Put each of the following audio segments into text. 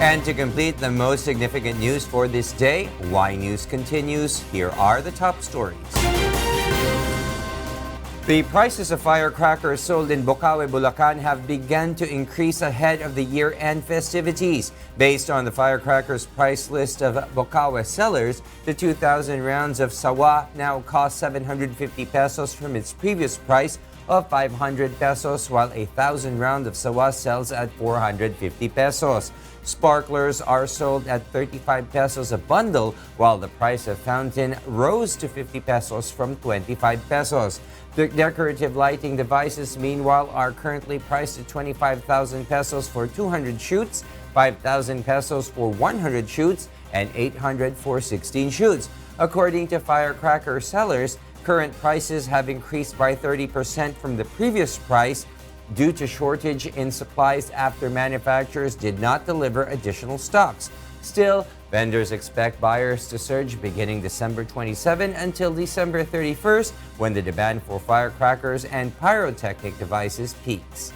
And to complete the most significant news for this day, Y News continues. Here are the top stories. The prices of firecrackers sold in Bocaue, Bulacan have begun to increase ahead of the year-end festivities. Based on the firecrackers price list of Bocaue sellers, the 2,000 rounds of sawa now cost 750 pesos from its previous price of 500 pesos, while 1,000 round of sawa sells at 450 pesos. Sparklers are sold at 35 pesos a bundle, while the price of fountain rose to 50 pesos from 25 pesos. The decorative lighting devices, meanwhile, are currently priced at 25,000 pesos for 200 shoots, 5,000 pesos for 100 shoots, and 800 for 16 shoots. According to firecracker sellers, current prices have increased by 30% from the previous price due to shortage in supplies after manufacturers did not deliver additional stocks. Still, vendors expect buyers to surge beginning December 27 until December 31st, when the demand for firecrackers and pyrotechnic devices peaks.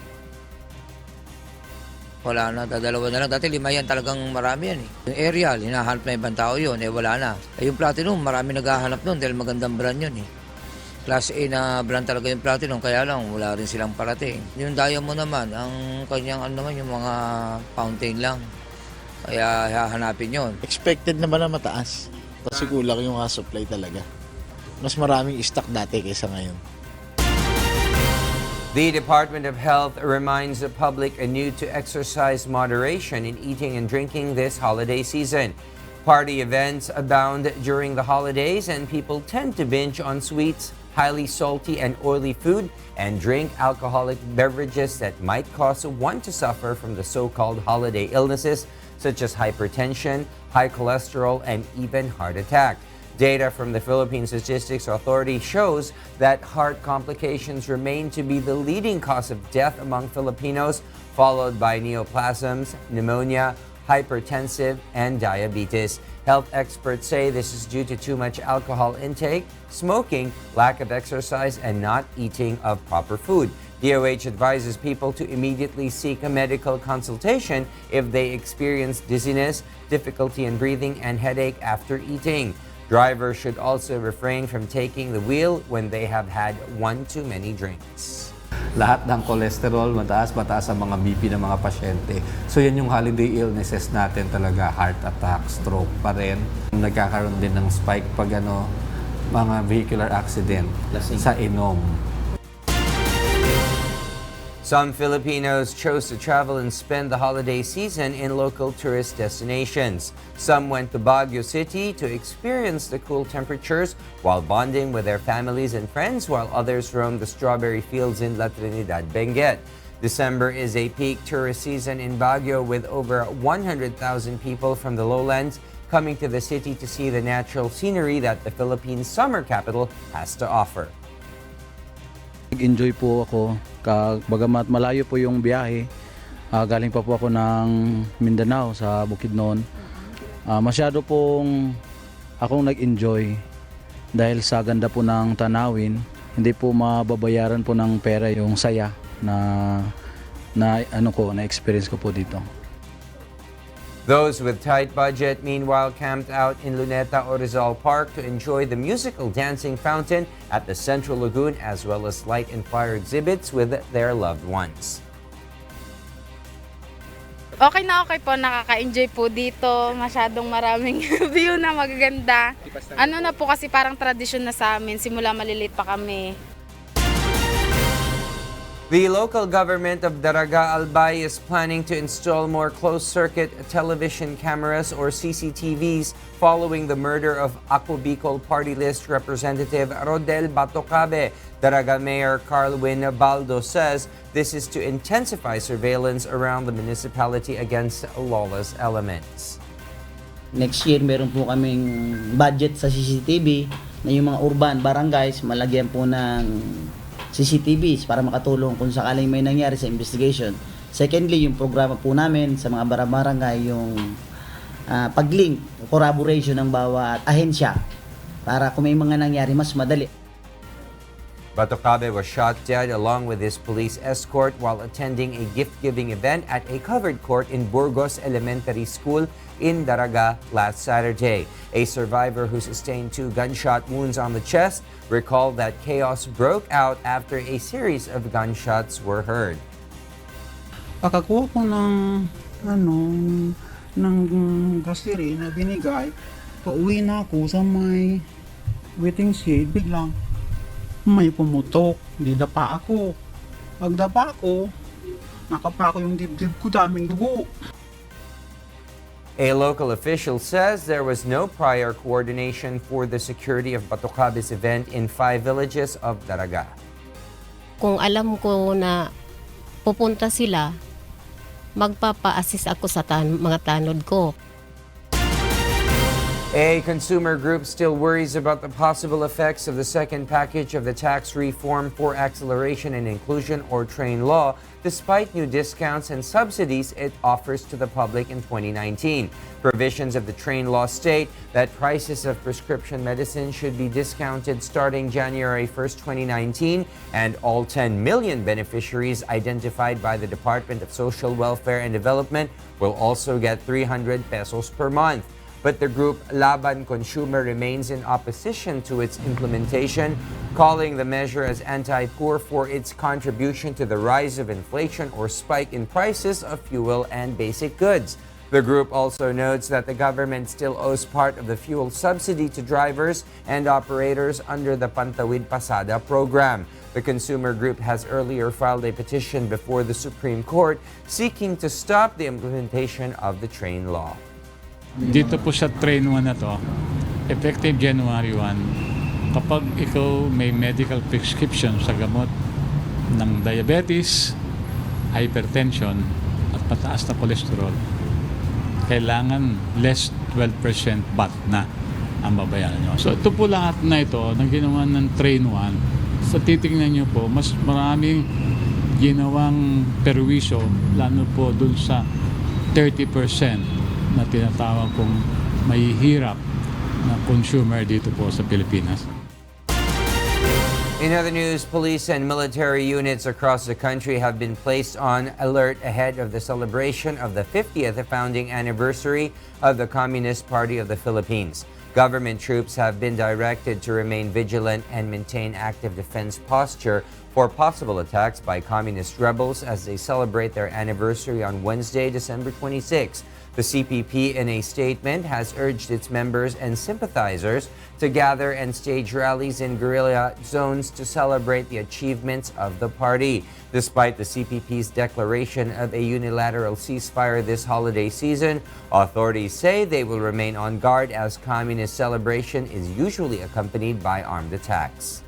Wala na, dadalawa na lang. Dati 5 yan, talagang marami yan eh. Yung aerial, hinahanap na ibang tao yun, wala na. Yung platinum, marami naghahanap nun dahil magandang brand yun eh. Class A na brand talaga yung platinum, kaya lang wala rin silang parating. Yung diamond naman, ang kanyang yung mga fountain lang. Kaya hahanapin yon. Expected naman na mataas. Kasi kulang yung supply talaga. Mas maraming stock dati kaysa ngayon. The Department of Health reminds the public anew to exercise moderation in eating and drinking this holiday season. Party events abound during the holidays, and people tend to binge on sweets, highly salty and oily food, and drink alcoholic beverages that might cause one to suffer from the so-called holiday illnesses such as hypertension, high cholesterol, and even heart attack. Data from the Philippine Statistics Authority shows that heart complications remain to be the leading cause of death among Filipinos, followed by neoplasms, pneumonia, hypertensive, and diabetes. Health experts say this is due to too much alcohol intake, smoking, lack of exercise, and not eating of proper food. DOH advises people to immediately seek a medical consultation if they experience dizziness, difficulty in breathing, and headache after eating. Drivers should also refrain from taking the wheel when they have had one too many drinks. Lahat ng cholesterol, mataas ang mga BP ng mga pasyente. So yan yung holiday illnesses natin talaga, heart attack, stroke pa rin. Nagkakaroon din ng spike pag mga vehicular accident sa inom. Some Filipinos chose to travel and spend the holiday season in local tourist destinations. Some went to Baguio City to experience the cool temperatures while bonding with their families and friends, while others roamed the strawberry fields in La Trinidad, Benguet. December is a peak tourist season in Baguio, with over 100,000 people from the lowlands coming to the city to see the natural scenery that the Philippines' summer capital has to offer. Nag-enjoy po ako, bagamat malayo po yung biyahe. Galing pa po ako ng Mindanao sa Bukidnon. Masyado pong akong nag-enjoy dahil sa ganda po ng tanawin. Hindi po mababayaran po ng pera yung saya na experience ko po dito. Those with tight budget, meanwhile, camped out in Luneta or Rizal Park to enjoy the musical dancing fountain at the Central Lagoon, as well as light and fire exhibits with their loved ones. Okay na okay po, nakaka-enjoy po dito. Masyadong maraming view na magaganda. Na po kasi parang tradisyon na sa amin, simula maliliit pa kami. The local government of Daraga Albay is planning to install more closed-circuit television cameras or CCTVs following the murder of Ako Bicol Party List Representative Rodel Batocabe. Daraga Mayor Carlwin Baldo says this is to intensify surveillance around the municipality against lawless elements. Next year, meron po kaming budget sa CCTV na yung mga urban barangays malagyan po ng CCTVs para makatulong kung sakaling may nangyari sa investigation. Secondly, yung programa po namin sa mga barangay, yung pag-link, corroboration ng bawat ahensya para kung may mga nangyari, mas madali. Bocaue was shot dead along with his police escort while attending a gift-giving event at a covered court in Burgos Elementary School in Daraga last Saturday. A survivor who sustained 2 gunshot wounds on the chest recalled that chaos broke out after a series of gunshots were heard. Pagkakuha ko ng grocery na binigay, pauwi na ako sa may waiting shed, biglang may pumutok, di dapa ako. Pagdapa ako, nakapako yung dibdib ko, daming dugo. A local official says there was no prior coordination for the security of Bocaue's event in 5 villages of Daraga. Kung alam ko na pupunta sila, magpapa-assist ako sa mga tanod ko. A consumer group still worries about the possible effects of the second package of the tax reform for acceleration and inclusion or TRAIN law, despite new discounts and subsidies it offers to the public in 2019. Provisions of the TRAIN law state that prices of prescription medicine should be discounted starting January 1st, 2019, and all 10 million beneficiaries identified by the Department of Social Welfare and Development will also get 300 pesos per month. But the group Laban Consumer remains in opposition to its implementation, calling the measure as anti-poor for its contribution to the rise of inflation or spike in prices of fuel and basic goods. The group also notes that the government still owes part of the fuel subsidy to drivers and operators under the Pantawid Pasada program. The consumer group has earlier filed a petition before the Supreme Court seeking to stop the implementation of the TRAIN law. Dito po sa TRAIN 1 na to, effective January 1, kapag ikaw may medical prescription sa gamot ng diabetes, hypertension, at mataas na cholesterol, kailangan less 12% VAT na ang babayaran nyo. So ito po lahat na ito, na ginawa ng TRAIN 1, sa titingnan nyo po, mas maraming ginawang perwisyo, lalo po dun sa 30% na tinatawag kong mahihirap na consumer dito po sa Pilipinas. In other news, police and military units across the country have been placed on alert ahead of the celebration of the 50th founding anniversary of the Communist Party of the Philippines. Government troops have been directed to remain vigilant and maintain active defense posture for possible attacks by communist rebels as they celebrate their anniversary on Wednesday, December 26. The CPP, in a statement, has urged its members and sympathizers to gather and stage rallies in guerrilla zones to celebrate the achievements of the party. Despite the CPP's declaration of a unilateral ceasefire this holiday season, authorities say they will remain on guard as communist celebration is usually accompanied by armed attacks.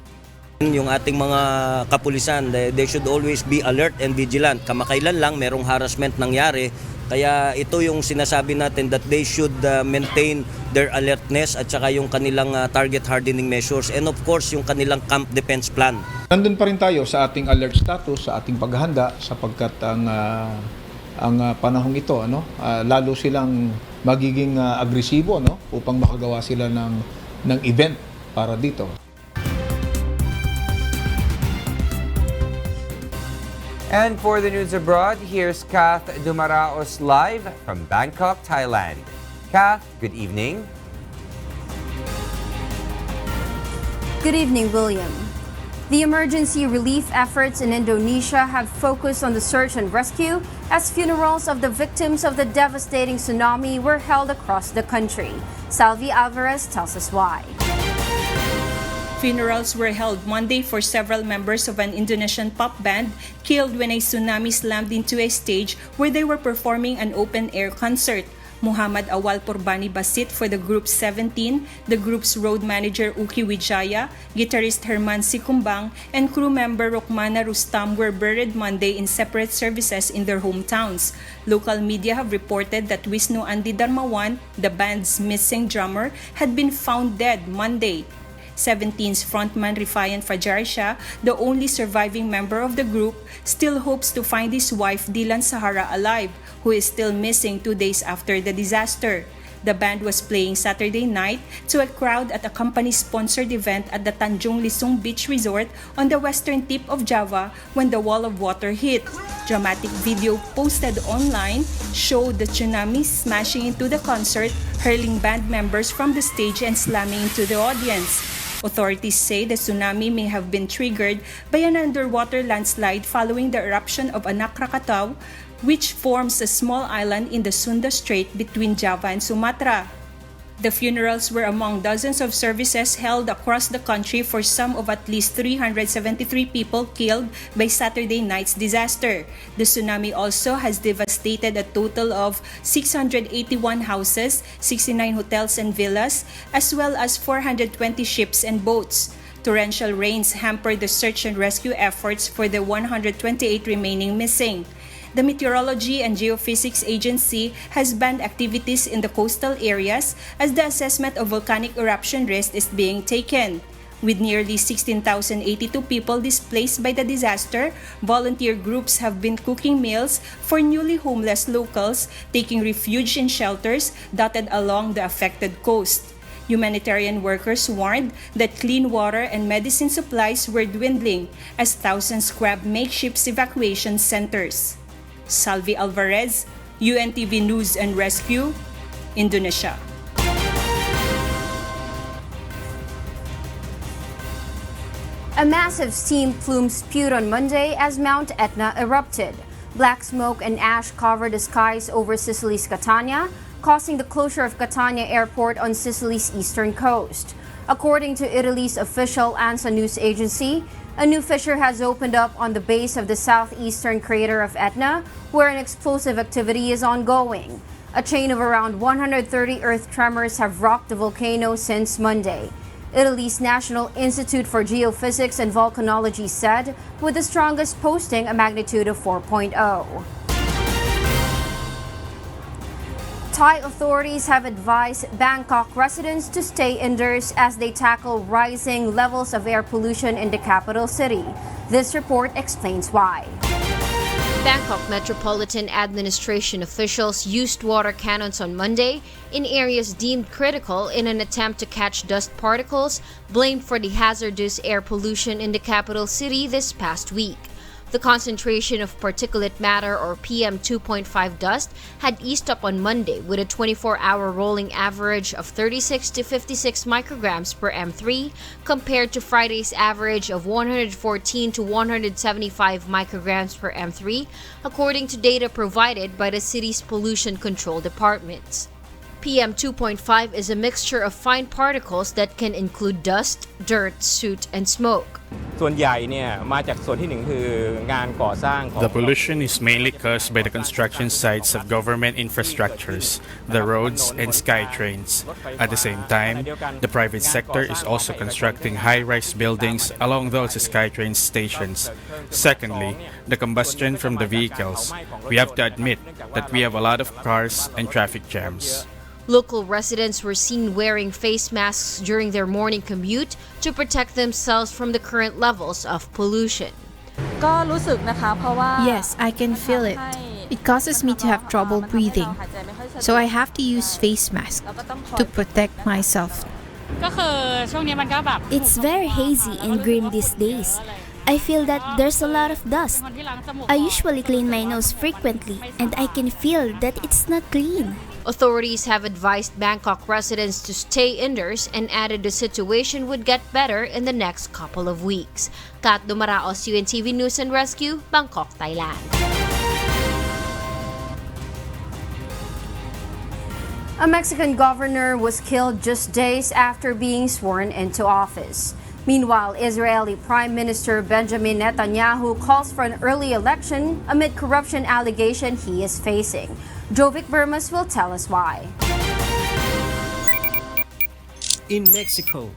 Yung ating mga kapulisan, they should always be alert and vigilant. Kamakailan lang merong harassment nangyari. Kaya ito yung sinasabi natin that they should maintain their alertness at saka yung kanilang target hardening measures and of course yung kanilang camp defense plan. Nandun pa rin tayo sa ating alert status, sa ating paghahanda sapagkat ang panahong ito lalo silang magiging agresibo upang makagawa sila ng event para dito. And for the news abroad, here's Kath Dumaraos live from Bangkok, Thailand. Kath, good evening. Good evening, William. The emergency relief efforts in Indonesia have focused on the search and rescue as funerals of the victims of the devastating tsunami were held across the country. Salvi Alvarez tells us why. Funerals were held Monday for several members of an Indonesian pop band killed when a tsunami slammed into a stage where they were performing an open-air concert. Muhammad Awal Purbani Basit for the group 17, the group's road manager Uki Wijaya, guitarist Herman Sikumbang, and crew member Rokmana Rustam were buried Monday in separate services in their hometowns. Local media have reported that Wisnu Andi Darmawan, the band's missing drummer, had been found dead Monday. 17's frontman Rifayan Fajarsha, the only surviving member of the group, still hopes to find his wife Dilan Sahara alive, who is still missing 2 days after the disaster. The band was playing Saturday night to a crowd at a company-sponsored event at the Tanjung Lisung Beach Resort on the western tip of Java when the wall of water hit. Dramatic video posted online showed the tsunami smashing into the concert, hurling band members from the stage and slamming into the audience. Authorities say the tsunami may have been triggered by an underwater landslide following the eruption of Anak Krakatau, which forms a small island in the Sunda Strait between Java and Sumatra. The funerals were among dozens of services held across the country for some of at least 373 people killed by Saturday night's disaster. The tsunami also has devastated a total of 681 houses, 69 hotels and villas, as well as 420 ships and boats. Torrential rains hampered the search and rescue efforts for the 128 remaining missing. The Meteorology and Geophysics Agency has banned activities in the coastal areas as the assessment of volcanic eruption risk is being taken. With nearly 16,082 people displaced by the disaster, volunteer groups have been cooking meals for newly homeless locals, taking refuge in shelters dotted along the affected coast. Humanitarian workers warned that clean water and medicine supplies were dwindling as thousands grabbed makeshift evacuation centers. Salvi Alvarez, UNTV News and Rescue, Indonesia. A massive steam plume spewed on Monday as Mount Etna erupted. Black smoke and ash covered the skies over Sicily's Catania, causing the closure of Catania Airport on Sicily's eastern coast. According to Italy's official ANSA news agency, a new fissure has opened up on the base of the southeastern crater of Etna, where an explosive activity is ongoing. A chain of around 130 earth tremors have rocked the volcano since Monday. Italy's National Institute for Geophysics and Volcanology said, with the strongest posting a magnitude of 4.0. Thai authorities have advised Bangkok residents to stay indoors as they tackle rising levels of air pollution in the capital city. This report explains why. Bangkok Metropolitan Administration officials used water cannons on Monday in areas deemed critical in an attempt to catch dust particles blamed for the hazardous air pollution in the capital city this past week. The concentration of particulate matter or PM 2.5 dust had eased up on Monday with a 24-hour rolling average of 36 to 56 micrograms per M3 compared to Friday's average of 114 to 175 micrograms per M3, according to data provided by the city's pollution control departments. PM 2.5 is a mixture of fine particles that can include dust, dirt, soot, and smoke. The pollution is mainly caused by the construction sites of government infrastructures, the roads and SkyTrains. At the same time, the private sector is also constructing high-rise buildings along those SkyTrain stations. Secondly, the combustion from the vehicles. We have to admit that we have a lot of cars and traffic jams. Local residents were seen wearing face masks during their morning commute to protect themselves from the current levels of pollution. Yes, I can feel it. It causes me to have trouble breathing, so I have to use face mask to protect myself. It's very hazy and grim these days. I feel that there's a lot of dust. I usually clean my nose frequently, and I can feel that it's not clean. Authorities have advised Bangkok residents to stay indoors and added the situation would get better in the next couple of weeks. Kat Dumaraos, UNTV News and Rescue, Bangkok, Thailand. A Mexican governor was killed just days after being sworn into office. Meanwhile, Israeli Prime Minister Benjamin Netanyahu calls for an early election amid corruption allegation he is facing. Jovic Burmas will tell us why. In Mexico,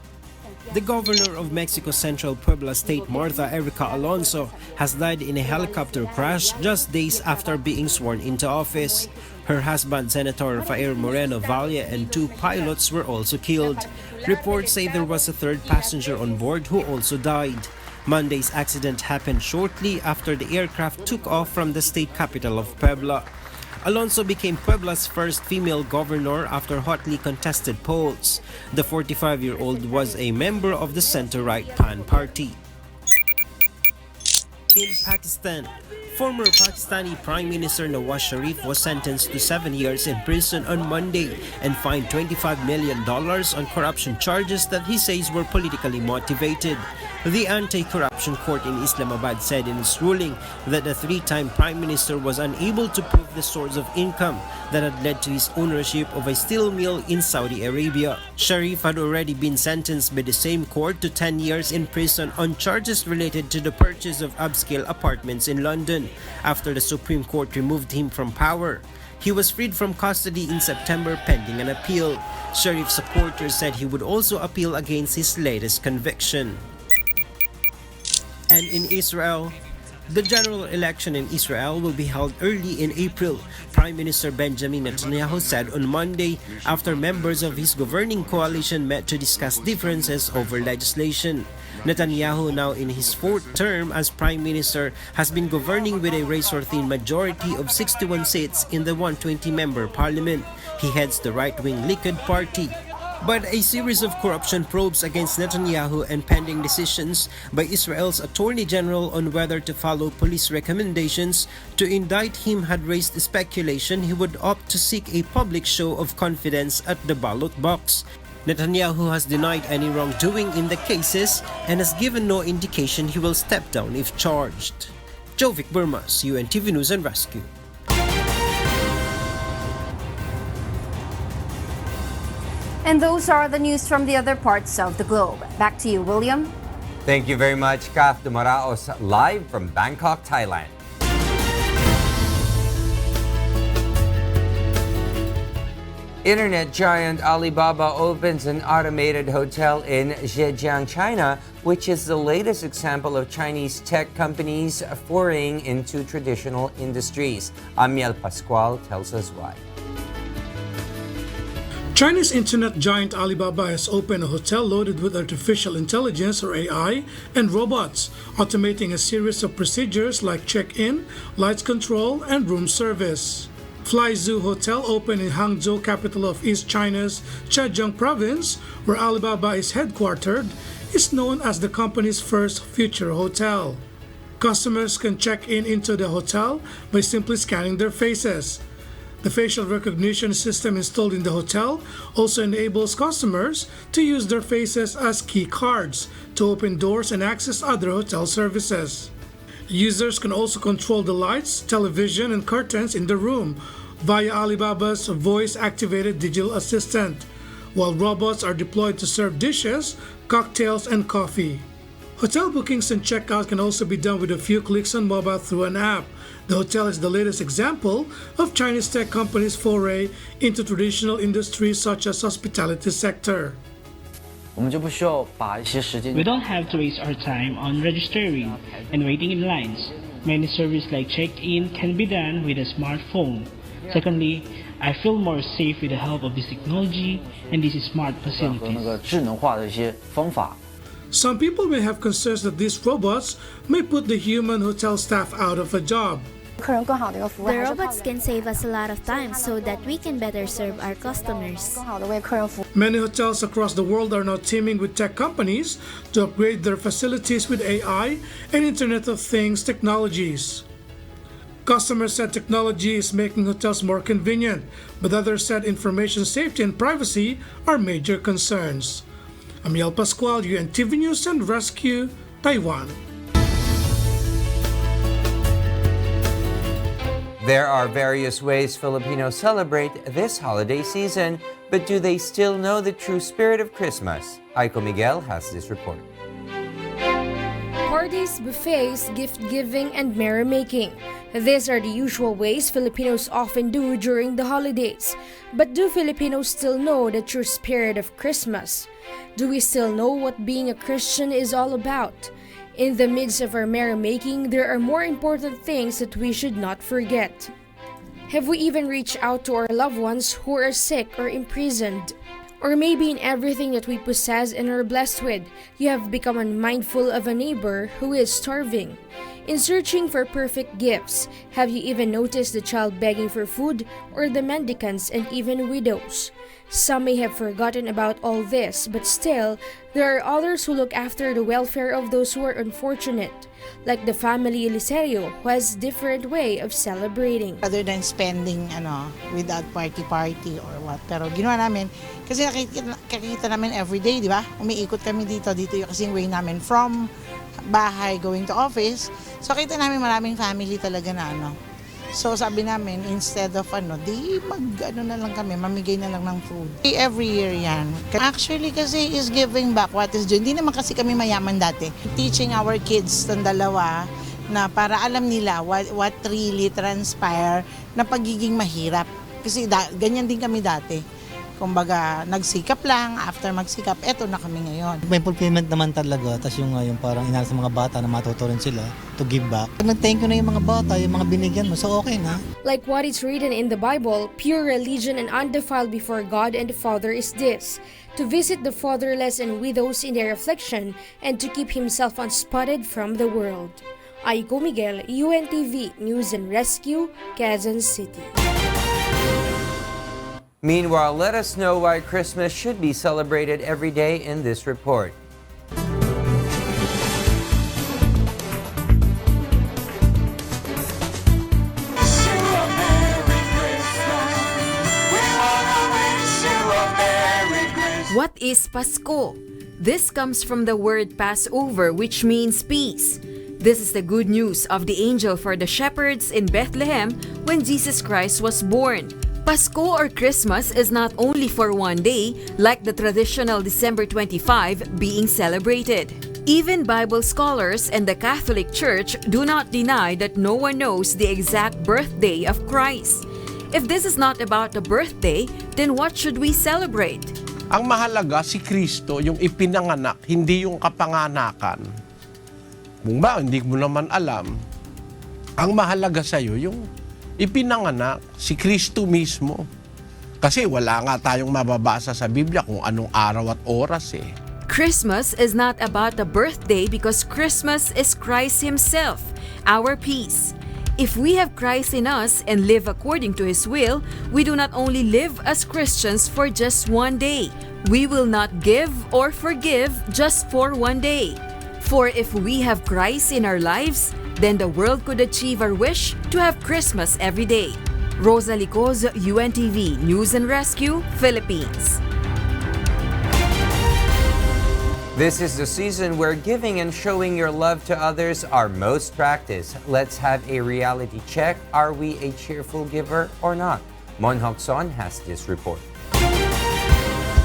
the governor of Mexico Central Puebla State, Martha Erica Alonso, has died in a helicopter crash just days after being sworn into office. Her husband, Senator Rafael Moreno Valle, and two pilots were also killed. Reports say there was a third passenger on board who also died. Monday's accident happened shortly after the aircraft took off from the state capital of Puebla. Alonso became Puebla's first female governor after hotly contested polls. The 45-year-old was a member of the center-right PAN party. In Pakistan, former Pakistani Prime Minister Nawaz Sharif was sentenced to 7 years in prison on Monday and fined $25 million on corruption charges that he says were politically motivated. The anti-corruption court in Islamabad said in its ruling that the three-time Prime Minister was unable to prove the source of income that had led to his ownership of a steel mill in Saudi Arabia. Sharif had already been sentenced by the same court to 10 years in prison on charges related to the purchase of upscale apartments in London after the Supreme Court removed him from power. He was freed from custody in September pending an appeal. Sharif's supporters said he would also appeal against his latest conviction. And in Israel, the general election in Israel will be held early in April, Prime Minister Benjamin Netanyahu said on Monday after members of his governing coalition met to discuss differences over legislation. Netanyahu, now in his fourth term as Prime Minister, has been governing with a razor-thin majority of 61 seats in the 120-member parliament. He heads the right-wing Likud party. But a series of corruption probes against Netanyahu and pending decisions by Israel's Attorney General on whether to follow police recommendations to indict him had raised speculation he would opt to seek a public show of confidence at the ballot box. Netanyahu has denied any wrongdoing in the cases and has given no indication he will step down if charged. Jovic Burmas, UNTV News and Rescue. And those are the news from the other parts of the globe. Back to you, William. Thank you very much, Kath Dumaraos, live from Bangkok, Thailand. Internet giant Alibaba opens an automated hotel in Zhejiang, China, which is the latest example of Chinese tech companies foraying into traditional industries. Amiel Pascual tells us why. China's internet giant Alibaba has opened a hotel loaded with artificial intelligence or AI and robots, automating a series of procedures like check-in, lights control, and room service. Fly Zoo Hotel opened in Hangzhou, capital of East China's Zhejiang province, where Alibaba is headquartered, is known as the company's first future hotel. Customers can check in into the hotel by simply scanning their faces. The facial recognition system installed in the hotel also enables customers to use their faces as key cards to open doors and access other hotel services. Users can also control the lights, television, and curtains in the room via Alibaba's voice-activated digital assistant, while robots are deployed to serve dishes, cocktails, and coffee. Hotel bookings and checkout can also be done with a few clicks on mobile through an app. The hotel is the latest example of Chinese tech companies' foray into traditional industries such as hospitality sector. We don't have to waste our time on registering and waiting in lines. Many services like check-in can be done with a smartphone. Secondly, I feel more safe with the help of this technology and these smart facilities. Some people may have concerns that these robots may put the human hotel staff out of a job. The robots can save us a lot of time so that we can better serve our customers. Many hotels across the world are now teaming with tech companies to upgrade their facilities with AI and Internet of Things technologies. Customers said technology is making hotels more convenient, but others said information safety and privacy are major concerns. Amiel Pascual, UNTV News and Rescue, Taiwan. There are various ways Filipinos celebrate this holiday season, but do they still know the true spirit of Christmas? Aiko Miguel has this report. Parties, buffets, gift-giving, and merrymaking. These are the usual ways Filipinos often do during the holidays. But do Filipinos still know the true spirit of Christmas? Do we still know what being a Christian is all about? In the midst of our merrymaking, there are more important things that we should not forget. Have we even reached out to our loved ones who are sick or imprisoned? Or maybe in everything that we possess and are blessed with, you have become unmindful of a neighbor who is starving. In searching for perfect gifts, have you even noticed the child begging for food or the mendicants and even widows? Some may have forgotten about all this, but still, there are others who look after the welfare of those who are unfortunate, like the family Eliseo, who has different way of celebrating. Rather than spending without party or what. Pero ginawa namin, kasi nakikita namin everyday, di ba? Umiikot kami dito yung kasing way namin from bahay going to office. So kita namin maraming family talaga na So sabi namin, instead of di na lang kami, mamigay na lang ng food. Every year yan. Actually kasi is giving back what is due. Hindi naman kasi kami mayaman dati. Teaching our kids ng dalawa na para alam nila what really transpire na pagiging mahirap. Kasi ganyan din kami dati. Kumbaga, nagsikap lang, after magsikap, eto na kami ngayon. May fulfillment naman talaga, tas yung parang inaaral sa mga bata na matuto rin sila to give back. Nag-thank you na yung mga bata, yung mga binigyan mo, so okay na. Like what is written in the Bible, pure religion and undefiled before God and the Father is this, to visit the fatherless and widows in their affliction and to keep himself unspotted from the world. Aiko Miguel, UNTV News and Rescue, Quezon City. Meanwhile, let us know why Christmas should be celebrated every day in this report. What is Pasko? This comes from the word Passover, which means peace. This is the good news of the angel for the shepherds in Bethlehem when Jesus Christ was born. Pasko or Christmas is not only for one day, like the traditional December 25 being celebrated. Even Bible scholars and the Catholic Church do not deny that no one knows the exact birthday of Christ. If this is not about the birthday, then what should we celebrate? Ang mahalaga si Kristo, yung ipinanganak, hindi yung kapanganakan. Kung ba, hindi mo naman alam, ang mahalaga sa'yo yung ipinanganak si Kristo mismo. Kasi wala nga tayong mababasa sa Biblia kung anong araw at oras eh. Christmas is not about the birthday because Christmas is Christ Himself, our peace. If we have Christ in us and live according to His will, we do not only live as Christians for just one day. We will not give or forgive just for one day. For if we have Christ in our lives, then the world could achieve our wish to have Christmas every day. Rosa Licoz, UNTV News and Rescue, Philippines. This is the season where giving and showing your love to others are most practiced. Let's have a reality check. Are we a cheerful giver or not? Mon Hokson has this report.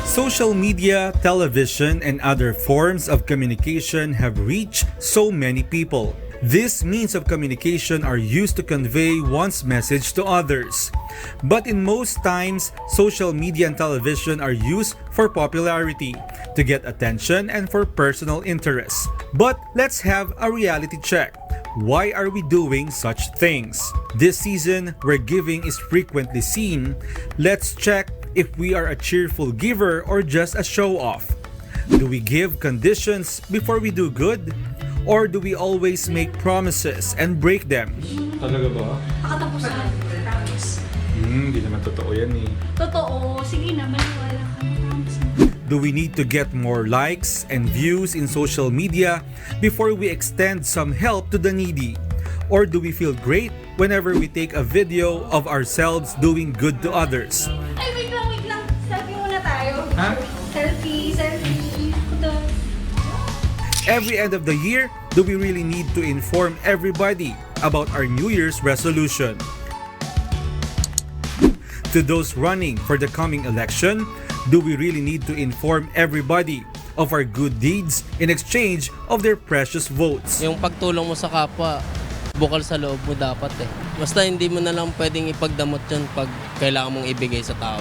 Social media, television, and other forms of communication have reached so many people. These means of communication are used to convey one's message to others. But in most times, social media and television are used for popularity, to get attention, and for personal interest. But let's have a reality check. Why are we doing such things? This season, where giving is frequently seen, let's check if we are a cheerful giver or just a show-off. Do we give conditions before we do good? Or do we always make promises and break them? Talaga ba? Nakatapusan. Promise. Hindi naman totoo yan eh. Totoo. Sige na, maniwala ka. Promise. Do we need to get more likes and views in social media before we extend some help to the needy? Or do we feel great whenever we take a video of ourselves doing good to others? Ay, wait lang. Selfie muna tayo. Ha? Selfie. Every end of the year, do we really need to inform everybody about our New Year's resolution? To those running for the coming election, do we really need to inform everybody of our good deeds in exchange of their precious votes? Yung pagtulong mo sa kapwa, bukal sa loob mo dapat eh. Basta hindi mo na lang pwedeng ipagdamot yun pag kailangan mong ibigay sa tao.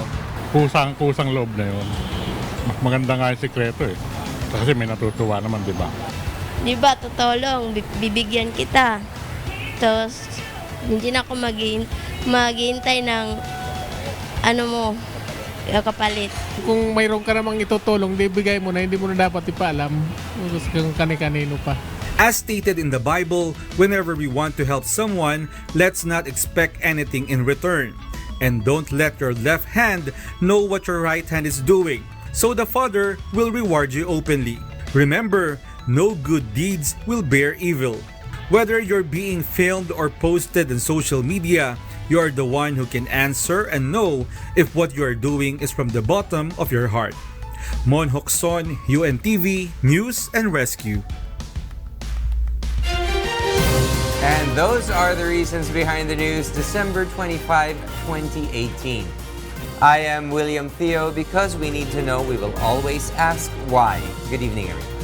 Kusang loob na yun. Maganda nga yung sikreto eh. Kasi may natutuwa naman, di ba? Di ba, totoo lang, bibigyan kita. Tapos, hindi na ako maghihintay ng kapalit. Kung mayroon ka namang itutulong, di bigay mo na, hindi mo na dapat ipaalam. Kung kani-kanino pa. As stated in the Bible, whenever we want to help someone, let's not expect anything in return. And don't let your left hand know what your right hand is doing, so the Father will reward you openly. Remember, no good deeds will bear evil. Whether you're being filmed or posted on social media, you are the one who can answer and know if what you are doing is from the bottom of your heart. Mon Hokson, UNTV, News and Rescue. And those are the reasons behind the news, December 25, 2018. I am William Thio. Because we need to know, we will always ask why. Good evening, everyone.